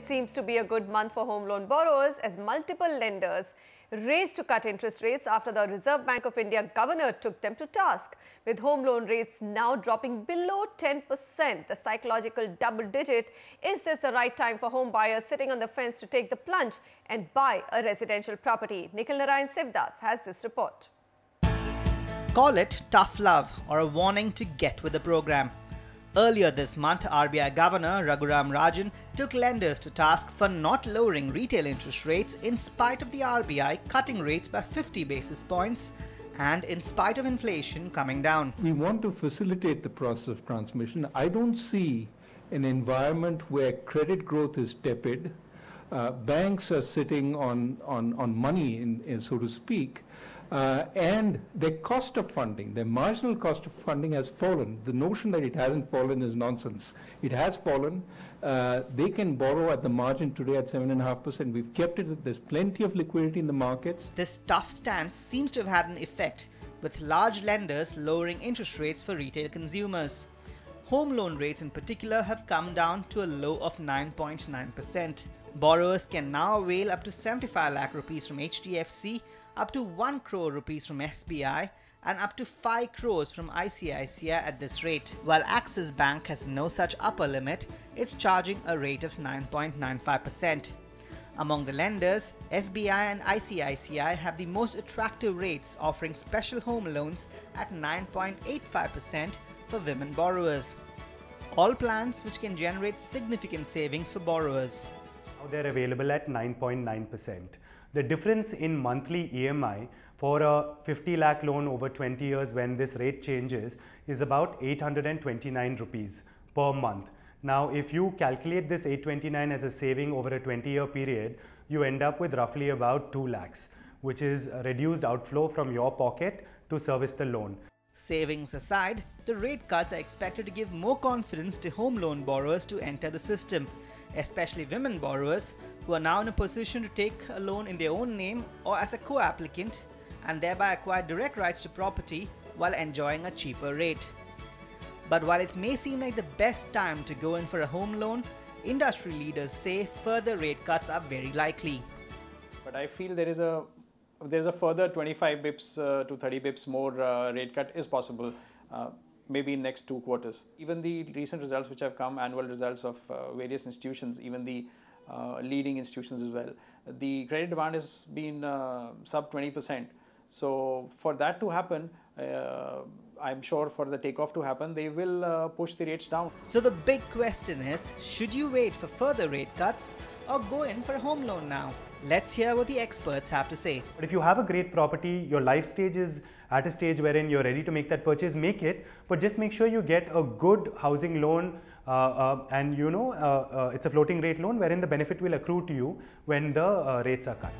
It seems to be a good month for home loan borrowers as multiple lenders raced to cut interest rates after the Reserve Bank of India governor took them to task. With home loan rates now dropping below 10%, the psychological double digit, is this the right time for home buyers sitting on the fence to take the plunge and buy a residential property? Nikhil Narayan Sivdas has this report. Call it tough love or a warning to get with the program. Earlier this month, RBI Governor Raghuram Rajan took lenders to task for not lowering retail interest rates in spite of the RBI cutting rates by 50 basis points and in spite of inflation coming down. We want to facilitate the process of transmission. I don't see an environment where credit growth is tepid. Banks are sitting on money, so to speak. And their cost of funding, their marginal cost of funding has fallen. The notion that it hasn't fallen is nonsense. It has fallen. They can borrow at the margin today at 7.5%. We've kept it. There's plenty of liquidity in the markets. This tough stance seems to have had an effect, with large lenders lowering interest rates for retail consumers. Home loan rates in particular have come down to a low of 9.9%. Borrowers can now avail up to 75 lakh rupees from HDFC, up to 1 crore rupees from SBI and up to 5 crores from ICICI at this rate. While Axis Bank has no such upper limit, it's charging a rate of 9.95%. Among the lenders, SBI and ICICI have the most attractive rates, offering special home loans at 9.85% for women borrowers. All plans which can generate significant savings for borrowers. Now they're available at 9.9%. The difference in monthly EMI for a 50 lakh loan over 20 years when this rate changes is about 829 rupees per month. Now, if you calculate this 829 as a saving over a 20-year period, you end up with roughly about 2 lakhs, which is a reduced outflow from your pocket to service the loan. Savings aside, the rate cuts are expected to give more confidence to home loan borrowers to enter the system, especially women borrowers who are now in a position to take a loan in their own name or as a co-applicant and thereby acquire direct rights to property while enjoying a cheaper rate. But while it may seem like the best time to go in for a home loan, industry leaders say further rate cuts are very likely. But I feel there is a further 25 bips to 30 bips more rate cut is possible. Maybe in next 2 quarters. Even the recent results which have come, annual results of various institutions, even the leading institutions as well, the credit demand has been sub 20%. So for that to happen, I'm sure for the takeoff to happen, they will push the rates down. So the big question is, should you wait for further rate cuts or go in for a home loan now? Let's hear what the experts have to say. But if you have a great property, your life stage is at a stage wherein you're ready to make that purchase, make it. But just make sure you get a good housing loan and it's a floating rate loan wherein the benefit will accrue to you when the rates are cut.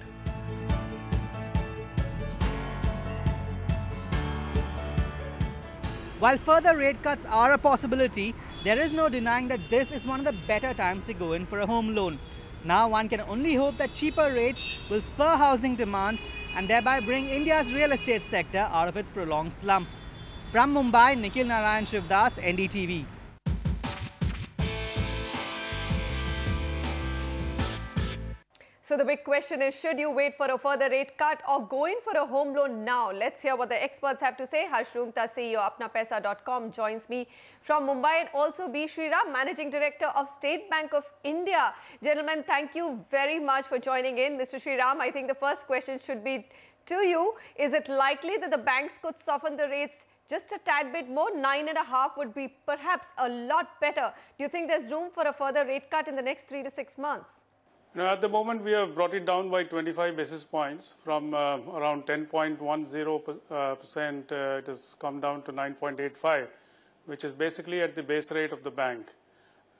While further rate cuts are a possibility, there is no denying that this is one of the better times to go in for a home loan. Now one can only hope that cheaper rates will spur housing demand and thereby bring India's real estate sector out of its prolonged slump. From Mumbai, Nikhil Narayan Sivdas, NDTV. So the big question is, should you wait for a further rate cut or go in for a home loan now? Let's hear what the experts have to say. Harsh Rungta, CEO apnapaisa.com, joins me from Mumbai, and also B. Sriram, Managing Director of State Bank of India. Gentlemen, thank you very much for joining in. Mr. Sriram, I think the first question should be to you. Is it likely that the banks could soften the rates just a tad bit more? 9.5 would be perhaps a lot better. Do you think there's room for a further rate cut in the next 3 to 6 months? At the moment, we have brought it down by 25 basis points from around 10.10%. It has come down to 9.85, which is basically at the base rate of the bank.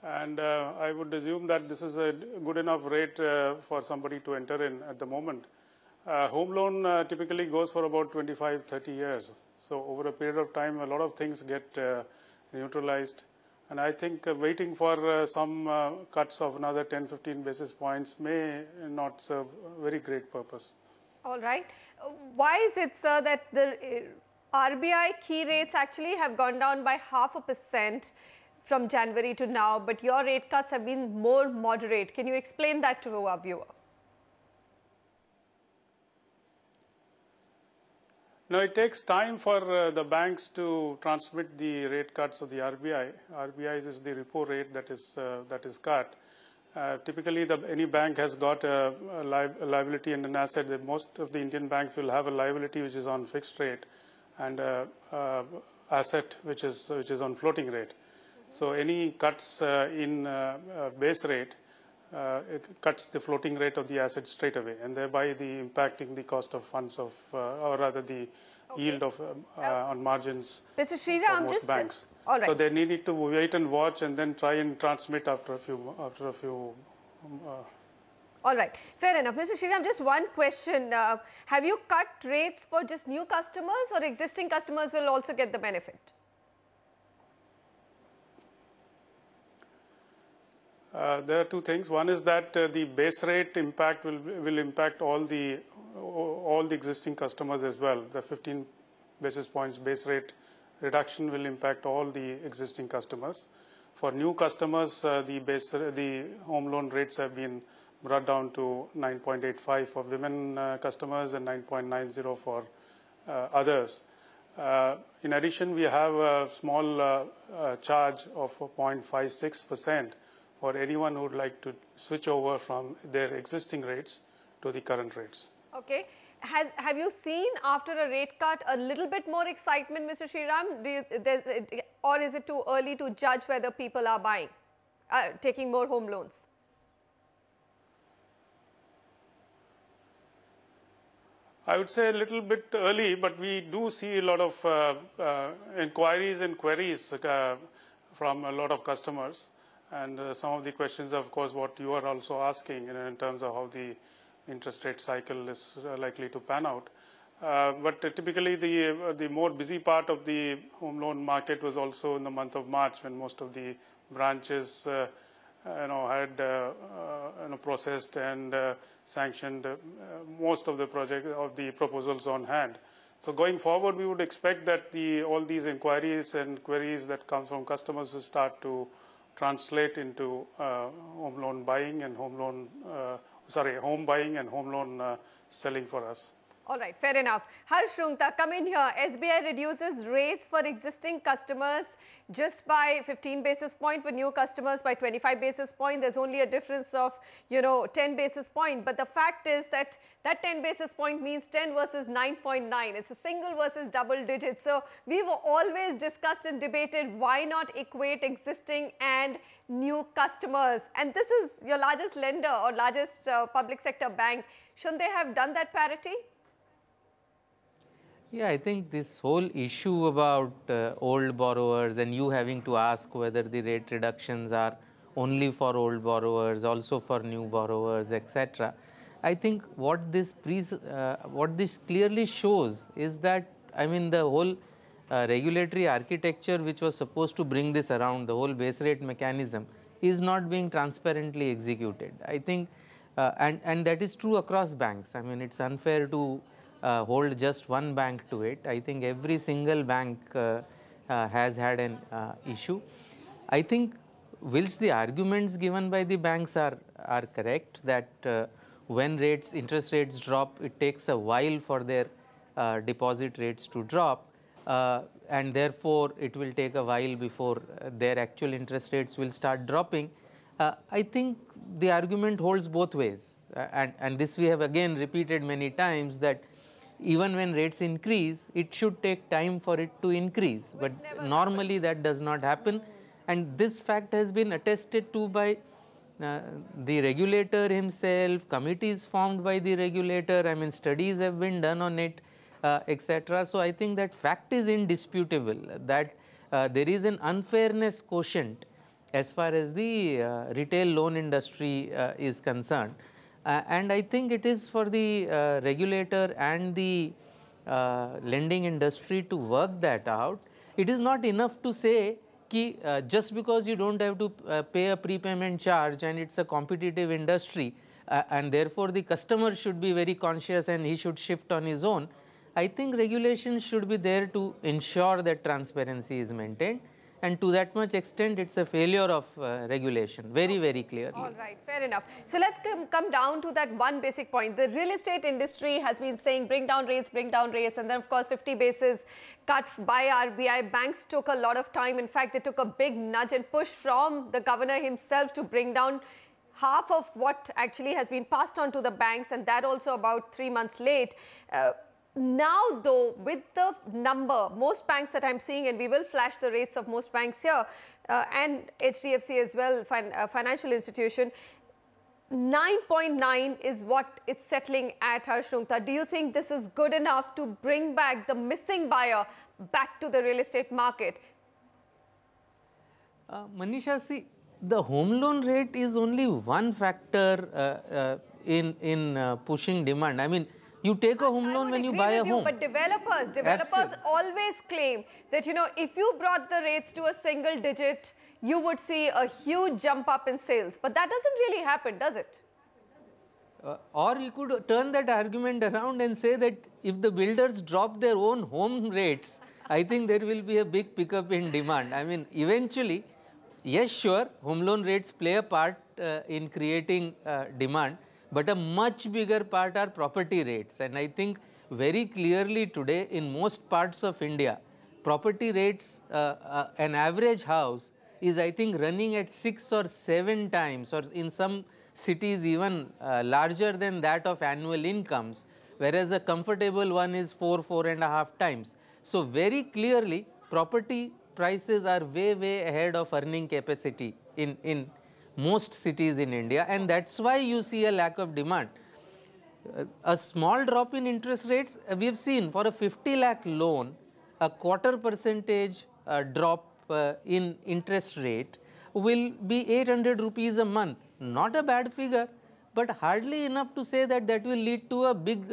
And I would assume that this is a good enough rate for somebody to enter in at the moment. Home loan typically goes for about 25-30 years. So over a period of time, a lot of things get neutralized. And I think waiting for some cuts of another 10-15 basis points may not serve a very great purpose. All right. Why is it, sir, that the RBI key rates actually have gone down by 0.5%? from January to now, but your rate cuts have been more moderate. Can you explain that to our viewer? Now, it takes time for the banks to transmit the rate cuts of the RBI. RBI is the repo rate that is cut. Typically, any bank has got a liability and an asset. That most of the Indian banks will have a liability which is on fixed rate and asset which is on floating rate. So any cuts in base rate, it cuts the floating rate of the asset straight away, and thereby impacting the cost of funds of, or rather the yield of on margins Mr. for Sriram, most banks. all right. So they need to wait and watch, and then try and transmit after a few. All right, fair enough. Mr. Sriram, just one question. Have you cut rates for just new customers, or existing customers will also get the benefit? There are two things. One is that the base rate impact will impact all the existing customers as well. The 15 basis points base rate reduction will impact all the existing customers. For new customers, the home loan rates have been brought down to 9.85 for women customers and 9.90 for others. In addition, we have a small charge of 0.56% for anyone who would like to switch over from their existing rates to the current rates. Okay. Have you seen after a rate cut a little bit more excitement, Mr. Sriram? Or is it too early to judge whether people are buying, taking more home loans? I would say a little bit early, but we do see a lot of inquiries and queries from a lot of customers. And some of the questions, of course, what you are also asking in terms of how the interest rate cycle is likely to pan out. But typically, the more busy part of the home loan market was also in the month of March, when most of the branches, had processed and sanctioned most of the proposals on hand. So going forward, we would expect that all these inquiries and queries that come from customers will start to translate into home buying and home loan selling for us. All right, fair enough. Harsh Rungta, come in here. SBI reduces rates for existing customers just by 15 basis point, for new customers by 25 basis point. There's only a difference of, 10 basis point. But the fact is that 10 basis point means 10 versus 9.9. It's a single versus double digit. So we've always discussed and debated why not equate existing and new customers. And this is your largest lender or largest public sector bank. Shouldn't they have done that parity? Yeah, I think this whole issue about old borrowers and you having to ask whether the rate reductions are only for old borrowers, also for new borrowers, etc. I think what this clearly shows is that, the whole regulatory architecture which was supposed to bring this around, the whole base rate mechanism, is not being transparently executed. I think, and that is true across banks. It's unfair to hold just one bank to it. I think every single bank has had an issue. I think whilst the arguments given by the banks are correct, that when interest rates drop, it takes a while for their deposit rates to drop, and therefore it will take a while before their actual interest rates will start dropping. I think the argument holds both ways, and this we have again repeated many times, that even when rates increase, it should take time for it to increase. But normally that does not happen. And this fact has been attested to by the regulator himself, committees formed by the regulator, studies have been done on it, etc. So I think that fact is indisputable, that there is an unfairness quotient as far as the retail loan industry is concerned. And I think it is for the regulator and the lending industry to work that out. It is not enough to say ki, just because you don't have to pay a prepayment charge and it's a competitive industry, and therefore the customer should be very conscious and he should shift on his own. I think regulations should be there to ensure that transparency is maintained. and to that much extent it's a failure of regulation, very, very clearly. All right, fair enough. So let's come down to that one basic point. The real estate industry has been saying bring down rates, and then of course 50 basis cut by RBI. Banks took a lot of time. In fact, they took a big nudge and push from the governor himself to bring down half of what actually has been passed on to the banks, and that also about 3 months late. Now, though, with the number, most banks that I'm seeing, and we will flash the rates of most banks here, and HDFC as well, financial institution, 9.9 is what it's settling at, Harsh Rungta. Do you think this is good enough to bring back the missing buyer back to the real estate market? Manisha, see, the home loan rate is only one factor in pushing demand. I mean, you take a home loan when you buy a home. But developers always claim that, you know, if you brought the rates to a single digit, you would see a huge jump up in sales. But that doesn't really happen, does it? Or you could turn that argument around and say that if the builders drop their own home rates, I think there will be a big pickup in demand. I mean, eventually, yes, sure, home loan rates play a part in creating demand. But a much bigger part are property rates, and I think very clearly today in most parts of India, property rates, an average house is I think running at 6 or 7 times, or in some cities even larger than that of annual incomes, whereas a comfortable one is 4.5 times. So very clearly property prices are way ahead of earning capacity in most cities in India, and that's why you see a lack of demand. A small drop in interest rates, we have seen for a 50 lakh loan, a 0.25% drop in interest rate will be 800 rupees a month. Not a bad figure, but hardly enough to say that that will lead to a big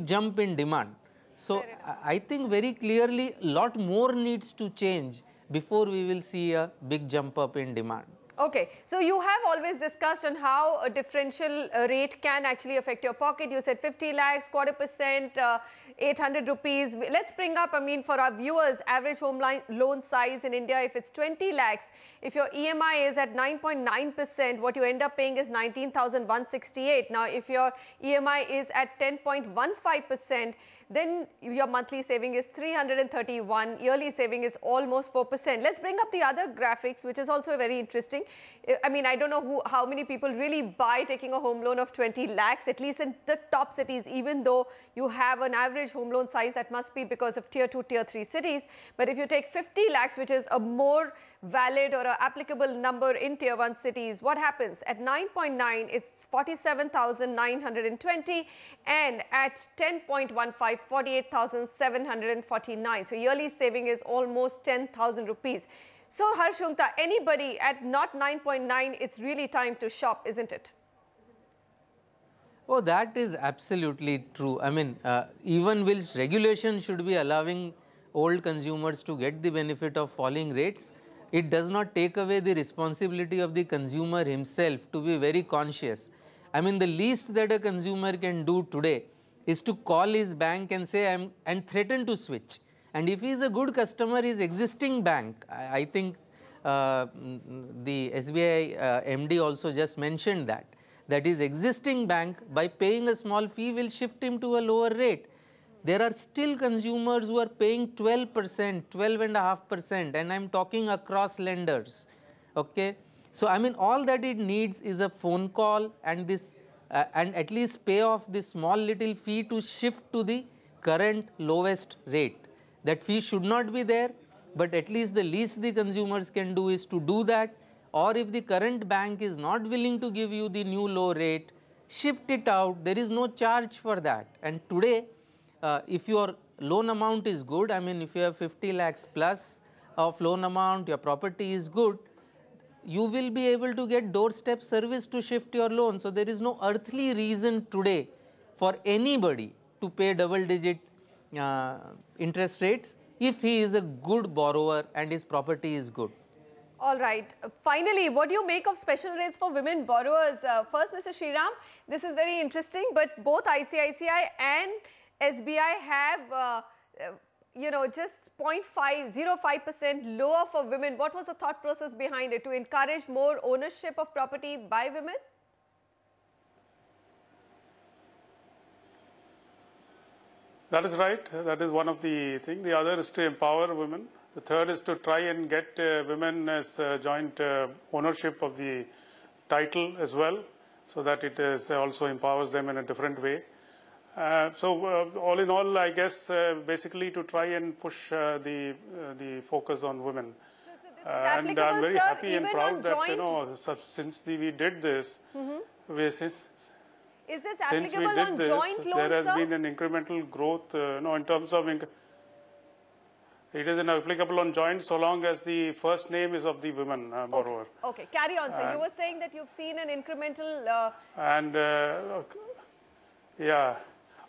jump in demand. So I think very clearly a lot more needs to change before we will see a big jump up in demand. Okay, so you have always discussed on how a differential rate can actually affect your pocket. You said 50 lakhs, 0.25%, 800 rupees. Let's bring up, I mean, for our viewers, average home loan size in India, if it's 20 lakhs, if your EMI is at 9.9%, what you end up paying is 19,168. Now, if your EMI is at 10.15%, then your monthly saving is 331, yearly saving is almost 4%. Let's bring up the other graphics, which is also very interesting. I mean, I don't know how many people really buy taking a home loan of 20 lakhs, at least in the top cities, even though you have an average home loan size that must be because of tier 2, tier 3 cities. But if you take 50 lakhs, which is a more valid or applicable number in tier 1 cities, what happens? At 9.9, it's 47,920, and at 10.15, 48,749. So yearly saving is almost 10,000 rupees. So Harsh Rungta, anybody at not 9.9, it's really time to shop, isn't it? Oh, that is absolutely true. I mean, even whilst regulation should be allowing old consumers to get the benefit of falling rates, it does not take away the responsibility of the consumer himself to be very conscious. I mean, the least that a consumer can do today is to call his bank and say, and threaten to switch. And if he is a good customer, his existing bank, I think the SBI MD also just mentioned that his existing bank, by paying a small fee, will shift him to a lower rate. There are still consumers who are paying 12%, 12.5%, and I'm talking across lenders. Okay, so I mean, all that it needs is a phone call and this, and at least pay off this small little fee to shift to the current lowest rate. That fee should not be there, but at least the least the consumers can do is to do that. Or if the current bank is not willing to give you the new low rate, shift it out. There is no charge for that. And today, if your loan amount is good, I mean, if you have 50 lakhs plus of loan amount, your property is good, you will be able to get doorstep service to shift your loan. So there is no earthly reason today for anybody to pay double-digit interest rates if he is a good borrower and his property is good. All right. Finally, what do you make of special rates for women borrowers? First, Mr. Sriram, this is very interesting, but both ICICI and SBI have just 0.05% lower for women. What was the thought process behind it? To encourage more ownership of property by women? That is right. That is one of the things. The other is to empower women. The third is to try and get women as joint ownership of the title as well, so that it also empowers them in a different way. All in all, I guess basically to try and push the focus on women. So this is applicable, I'm very sir, happy and proud that since we did this, is this since we applicable did on this, joint loans, there has sir? been an incremental growth. In terms of it is applicable on joint so long as the first name is of the women borrower. Okay, carry on, sir. You were saying that you've seen an incremental.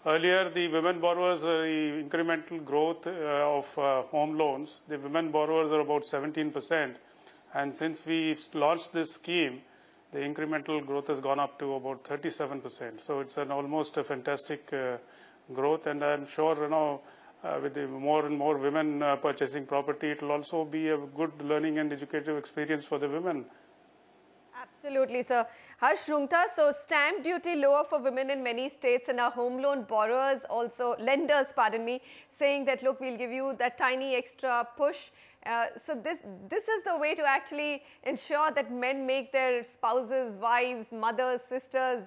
Earlier the women borrowers, the incremental growth of home loans, the women borrowers are about 17%, and since we launched this scheme, the incremental growth has gone up to about 37%. So it's almost a fantastic growth, and I'm sure with the more and more women purchasing property, it will also be a good learning and educative experience for the women. Absolutely, sir. Harsh Rungta, so stamp duty lower for women in many states, and our home loan borrowers also, lenders, pardon me, saying that, look, we'll give you that tiny extra push. So this is the way to actually ensure that men make their spouses, wives, mothers, sisters,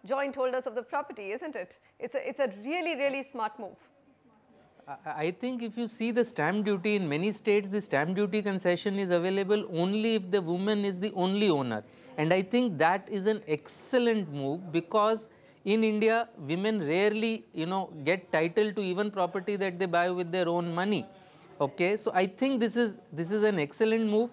joint holders of the property, isn't it? It's a really, really smart move. I think if you see the stamp duty in many states, the stamp duty concession is available only if the woman is the only owner. And I think that is an excellent move, because in India, women rarely, get title to even property that they buy with their own money. Okay, so I think this is an excellent move.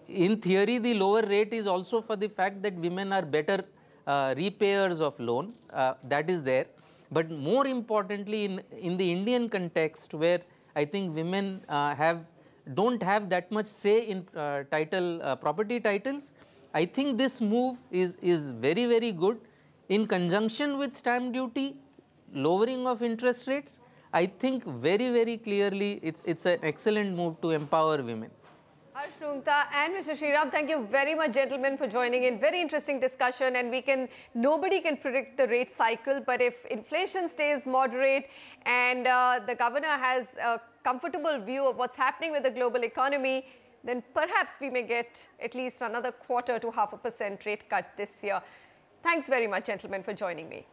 In theory, the lower rate is also for the fact that women are better repayers of loan. That is there. But more importantly, in the Indian context, where I think women don't have that much say in property titles, I think this move is very, very good. In conjunction with stamp duty, lowering of interest rates, I think very, very clearly it's an excellent move to empower women. Harsh Rungta and Mr. Sriram, thank you very much, gentlemen, for joining in. Very interesting discussion, and nobody can predict the rate cycle, but if inflation stays moderate and the governor has a comfortable view of what's happening with the global economy, then perhaps we may get at least another 0.25% to 0.5% rate cut this year. Thanks very much, gentlemen, for joining me.